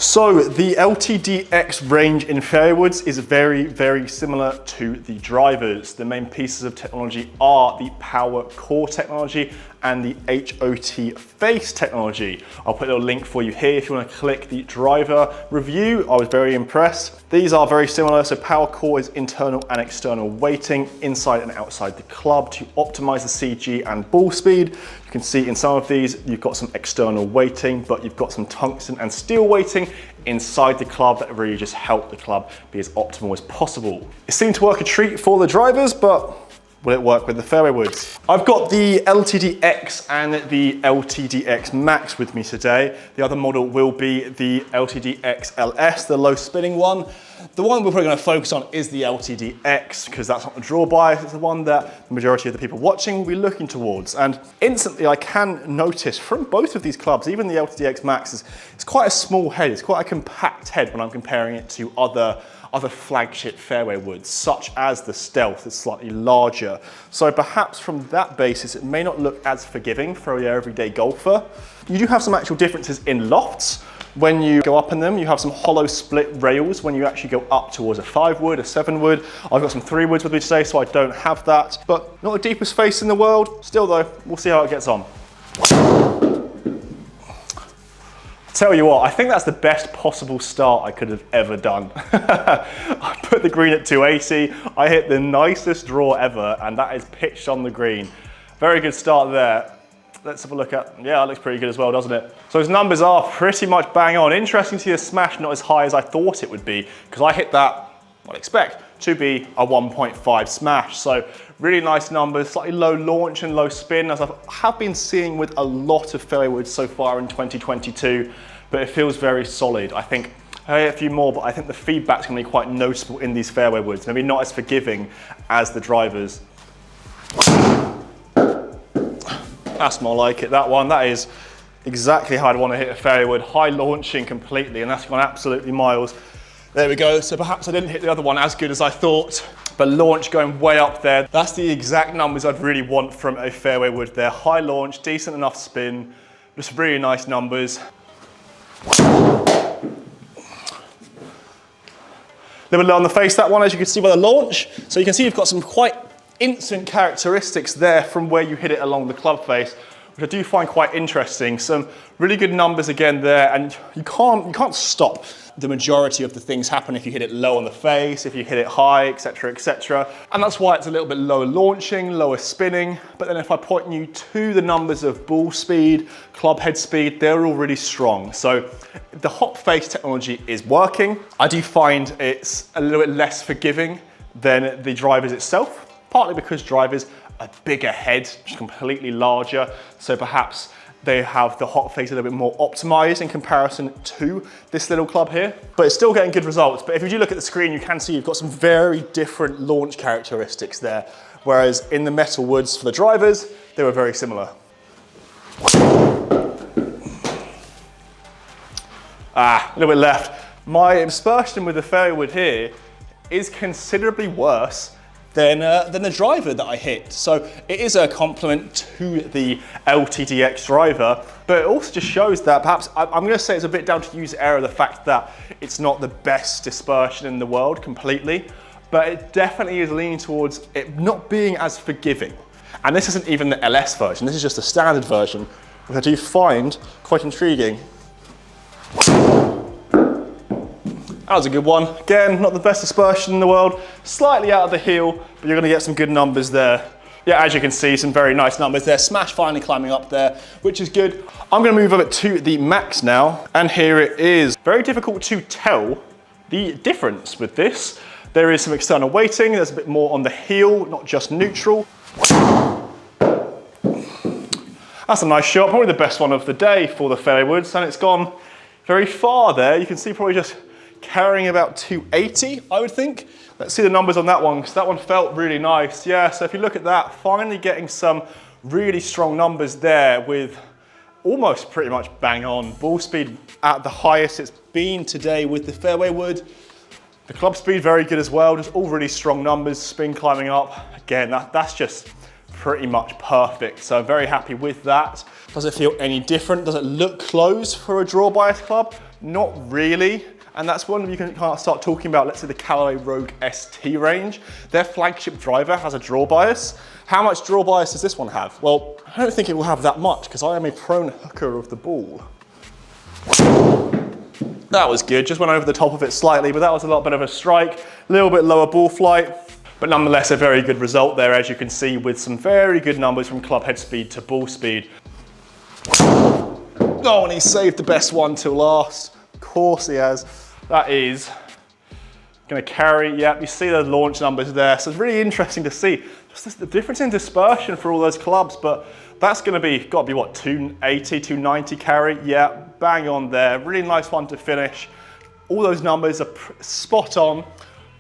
So the LTDx range in fairway woods is very, very similar to the drivers. The main pieces of technology are the power core technology and the HOT face technology. I'll put a little link for you here if you want to click the driver review. I was very impressed. These are very similar. So power core is internal and external weighting inside and outside the club to optimize the CG and ball speed. You can see in some of these, you've got some external weighting, but you've got some tungsten and steel weighting inside the club that really just help the club be as optimal as possible. It seemed to work a treat for the drivers, but will it work with the fairway woods? I've got the LTDx and the LTDx MAX with me today. The other model will be the LTDx LS, the low spinning one. The one we're probably going to focus on is the LTDx because that's not the draw bias. It's the one that the majority of the people watching will be looking towards. And instantly I can notice from both of these clubs, even the LTDx MAX, it's quite a small head. It's quite a compact head when I'm comparing it to other flagship fairway woods, such as the Stealth. It's slightly larger. So perhaps from that basis, it may not look as forgiving for your everyday golfer. You do have some actual differences in lofts. When you go up in them, you have some hollow split rails when you actually go up towards a 5 wood, a 7 wood. I've got some 3 woods with me today, so I don't have that. But not the deepest face in the world. Still though, we'll see how it gets on. Tell you what, I think that's the best possible start I could have ever done. I put the green at 280, I hit the nicest draw ever, and that is pitched on the green. Very good start there. Let's have a look at, yeah, it looks pretty good as well, doesn't it? So his numbers are pretty much bang on. Interesting to see the smash not as high as I thought it would be, because I hit that, I'd expect, to be a 1.5 smash. So really nice numbers, slightly low launch and low spin, as I have been seeing with a lot of fairway woods so far in 2022, but it feels very solid. I think I hit a few more, but I think the feedback's gonna be quite noticeable in these fairway woods, maybe not as forgiving as the drivers. That's more like it, that one. That is exactly how I'd want to hit a fairway wood, high launching completely, and that's gone absolutely miles. There we go. So perhaps I didn't hit the other one as good as I thought, but launch going way up there. That's the exact numbers I'd really want from a fairway wood there. High launch, decent enough spin, just really nice numbers. A little bit low on the face, that one, as you can see by the launch. So you can see you've got some quite instant characteristics there from where you hit it along the club face, which I do find quite interesting. Some really good numbers again there, and you can't stop the majority of the things happen if you hit it low on the face, if you hit it high, etc., etc. And that's why it's a little bit lower launching, lower spinning. But then if I point you to the numbers of ball speed, club head speed, they're all really strong. So the hot face technology is working. I do find it's a little bit less forgiving than the drivers itself, partly because drivers are bigger head, just completely larger. So perhaps they have the hot face a little bit more optimized in comparison to this little club here, but it's still getting good results. But if you do look at the screen, you can see you've got some very different launch characteristics there. Whereas in the metal woods for the drivers, they were very similar. A little bit left. My dispersion with the fairway wood here is considerably worse than the driver that I hit. So it is a compliment to the LTDx driver, but it also just shows that perhaps, I'm gonna say it's a bit down to user error, the fact that it's not the best dispersion in the world completely, but it definitely is leaning towards it not being as forgiving. And this isn't even the LS version, this is just the standard version, which I do find quite intriguing. That was a good one. Again, not the best dispersion in the world, slightly out of the heel, but you're gonna get some good numbers there. Yeah, as you can see, some very nice numbers there. Smash finally climbing up there, which is good. I'm gonna move over to the Max now, and here it is. Very difficult to tell the difference with this. There is some external weighting, there's a bit more on the heel, not just neutral. That's a nice shot, probably the best one of the day for the fairway woods, and it's gone very far there. You can see probably just carrying about 280, I would think. Let's see the numbers on that one, because that one felt really nice. Yeah, so if you look at that, finally getting some really strong numbers there with almost pretty much bang on. Ball speed at the highest it's been today with the fairway wood. The club speed very good as well, just all really strong numbers, spin climbing up. Again, that's just pretty much perfect. So I'm very happy with that. Does it feel any different? Does it look close for a draw bias club? Not really. And that's one you can kind of start talking about, let's say the Callaway Rogue ST range. Their flagship driver has a draw bias. How much draw bias does this one have? Well, I don't think it will have that much because I am a prone hooker of the ball. That was good, just went over the top of it slightly, but that was a lot better of a strike, a little bit lower ball flight, but nonetheless a very good result there, as you can see, with some very good numbers from club head speed to ball speed. Oh, and he saved the best one till last. Of course he has. That is gonna carry, yeah, you see the launch numbers there, so it's really interesting to see just the difference in dispersion for all those clubs, but that's gotta be what, 280, 290 carry? Yeah, bang on there. Really nice one to finish. All those numbers are spot on,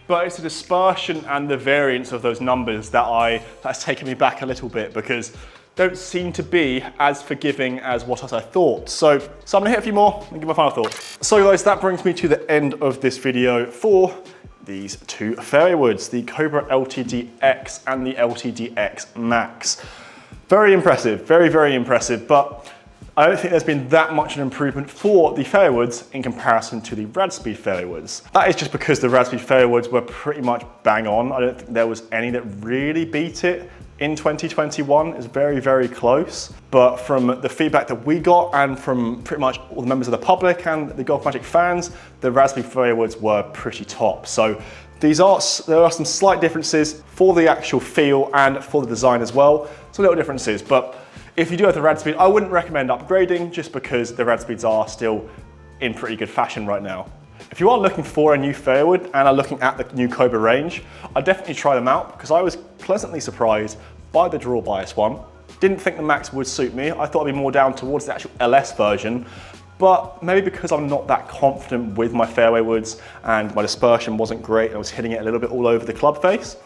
but it's the dispersion and the variance of those numbers that's taken me back a little bit because don't seem to be as forgiving as what I thought. So I'm gonna hit a few more and give my final thoughts. So guys, that brings me to the end of this video for these two fairway woods, the Cobra LTDx and the LTDx MAX. Very impressive, very, very impressive, but I don't think there's been that much of an improvement for the fairway woods in comparison to the RADSPEED fairway woods. That is just because the RADSPEED fairway woods were pretty much bang on. I don't think there was any that really beat it in 2021. It's very, very close. But from the feedback that we got and from pretty much all the members of the public and the GolfMagic fans, the RADSPEED fairway woods were pretty top. So there are some slight differences for the actual feel and for the design as well. Some little differences, but if you do have the RADSPEED, I wouldn't recommend upgrading just because the RADSPEEDs are still in pretty good fashion right now. If you are looking for a new fairway wood and are looking at the new Cobra range, I'd definitely try them out because I was pleasantly surprised by the draw bias one. Didn't think the Max would suit me. I thought it'd be more down towards the actual LS version, but maybe because I'm not that confident with my fairway woods and my dispersion wasn't great and I was hitting it a little bit all over the club face,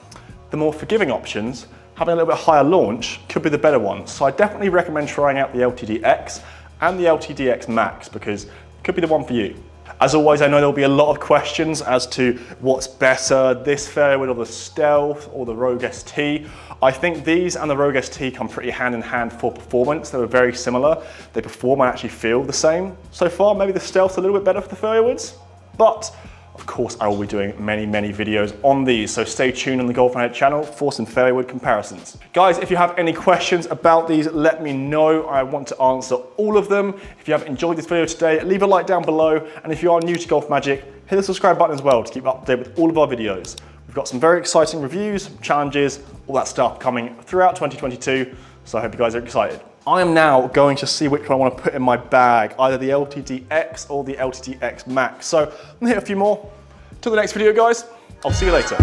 the more forgiving options, having a little bit higher launch could be the better one. So I definitely recommend trying out the LTDx and the LTDx MAX because it could be the one for you. As always, I know there'll be a lot of questions as to what's better, this fairway wood or the Stealth or the Rogue ST. I think these and the Rogue ST come pretty hand in hand for performance. They were very similar. They perform and actually feel the same. So far, maybe the Stealth's a little bit better for the fairway woods, but of course, I will be doing many, many videos on these, so stay tuned on the GolfMagic channel for some fairway wood comparisons. Guys, if you have any questions about these, let me know. I want to answer all of them. If you have enjoyed this video today, leave a like down below, and if you are new to GolfMagic, hit the subscribe button as well to keep up to date with all of our videos. We've got some very exciting reviews, challenges, all that stuff coming throughout 2022, so I hope you guys are excited. I am now going to see which one I want to put in my bag, either the LTDx or the LTDx MAX. So I'm gonna hit a few more. Till the next video, guys, I'll see you later.